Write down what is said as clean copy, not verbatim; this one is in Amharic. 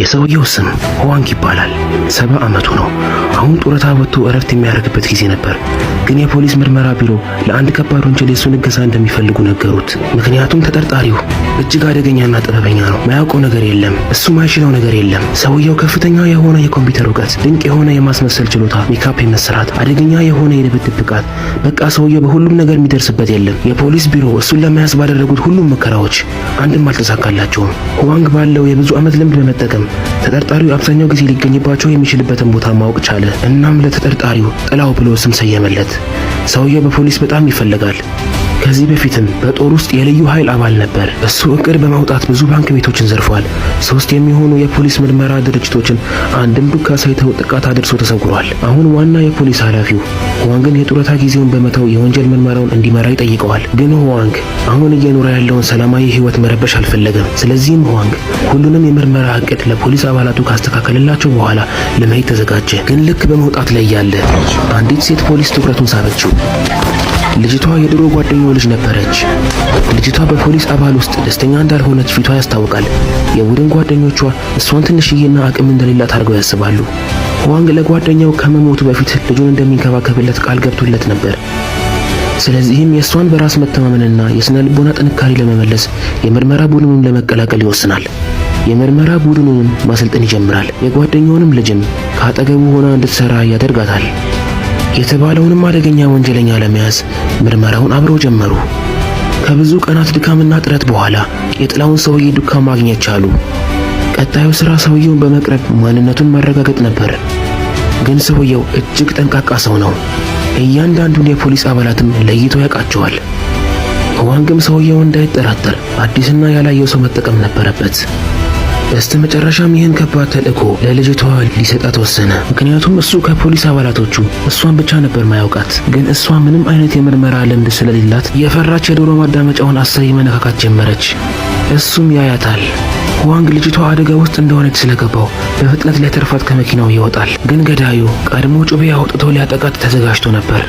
የሰውየው ስም ሁዋንግ ይባላል። 70 ዓመቱ ነው። አሁን ጡረታ ወጥቶ እረፍት የሚያደርግበት ጊዜ ነበር። ግን የፖሊስ ምርመራ ቢሮ ለአንድ ከባድ ወንጀል የሱን እገዛ እንደሚፈልጉ ነገሩት። ምክንያቱም ተጠርጣሪው እጅግ አደገኛና ጥበበኛ ነው። ማያውቀው ነገር የለም። እሱ ማይችለው ነገር የለም። ሰውየው ከፍተኛ የሆነ የኮምፒውተር እውቀት፣ ድንቅ የሆነ የማስመሰል ችሎታ፣ ሜካፕ የመስራት፣ አደገኛ የሆነ የድብድብ ብቃት፣ በቃ ሰውየው በሁሉም ነገር የሚደርስበት የለም። የፖሊስ ቢሮ እሱን ለመያዝ ባደረጉት ሁሉም ሙከራዎች አንድም አልተሳካላቸውም። ሁዋንግ ባለው የብዙ ዓመት ልምድ በመጠቀም ተጠርጣሪው አብዛኛው ጊዜ ሊገኝባቸው የሚችልበትን ቦታ ማወቅ ቻለ። እናም ለተጠርጣሪው ጥላው ብሎ ስም ሰየመለት። ሰውየው በፖሊስ በጣም ይፈለጋል። ከዚህ በፊትም በጦር ውስጥ የልዩ ኃይል አባል ነበር። እሱ እቅድ በማውጣት ብዙ ባንክ ቤቶችን ዘርፏል። 3 የሚሆኑ የፖሊስ ምርመራ ድርጅቶችን አንድም ዱካ ሳይተው ጥቃት አድርሶ ተሰውሯል። አሁን ዋና የፖሊስ ኃላፊው ሁዋንግን የጡረታ ጊዜውን በመተው የወንጀል ምርመራውን እንዲመራ ይጠይቀዋል። ግን ሁዋንግ አሁን እየኖረ ያለውን ሰላማዊ ሕይወት መረበሽ አልፈለገም። ስለዚህም ሁዋንግ ሁሉንም የምርመራ እቅድ ለፖሊስ አባላቱ ካስተካከለላቸው በኋላ ለመሄድ ተዘጋጀ። ግን ልክ በመውጣት ላይ ያለ አንዲት ሴት ፖሊስ ትኩረቱን ሳበችው። ልጅቷ የድሮ ጓደኛው ልጅ ነበረች። ልጅቷ በፖሊስ አባል ውስጥ ደስተኛ እንዳልሆነች ፊቷ ያስታውቃል። የቡድን ጓደኞቿ እሷን ትንሽዬና አቅም እንደሌላት አድርገው ያስባሉ። ሁዋንግ ለጓደኛው ከመሞቱ በፊት ልጁን እንደሚንከባከብለት ቃል ገብቶለት ነበር። ስለዚህም የእሷን በራስ መተማመንና የስነ ልቦና ጥንካሬ ለመመለስ የምርመራ ቡድኑን ለመቀላቀል ይወስናል። የምርመራ ቡድኑንም ማሰልጠን ይጀምራል። የጓደኛውንም ልጅም ከአጠገቡ ሆና እንድትሰራ ያደርጋታል። የተባለውንም አደገኛ ወንጀለኛ ለመያዝ ምርመራውን አብረው ጀመሩ። ከብዙ ቀናት ድካምና ጥረት በኋላ የጥላውን ሰውዬ ዱካ ማግኘት ቻሉ። ቀጣዩ ሥራ ሰውየውን በመቅረብ ማንነቱን ማረጋገጥ ነበር። ግን ሰውየው እጅግ ጠንቃቃ ሰው ነው። እያንዳንዱን የፖሊስ አባላትም ለይቶ ያውቃቸዋል። ሁዋንግም ሰውየው እንዳይጠራጠር አዲስና ያላየው ሰው መጠቀም ነበረበት። በስተመጨረሻም ይህን ከባድ ተልእኮ ለልጅቷ ሊሰጣት ወሰነ። ምክንያቱም እሱ ከፖሊስ አባላቶቹ እሷን ብቻ ነበር ማያውቃት። ግን እሷ ምንም አይነት የምርመራ ልምድ ስለሌላት የፈራች የዶሮ ማዳመጫውን 10 መነካካት ጀመረች። እሱም ያያታል። ሁዋንግ ልጅቷ አደጋ ውስጥ እንደሆነች ስለገባው በፍጥነት ሊያተርፋት ከመኪናው ይወጣል። ግን ገዳዩ ቀድሞ ጩቤ አውጥቶ ሊያጠቃት ተዘጋጅቶ ነበር።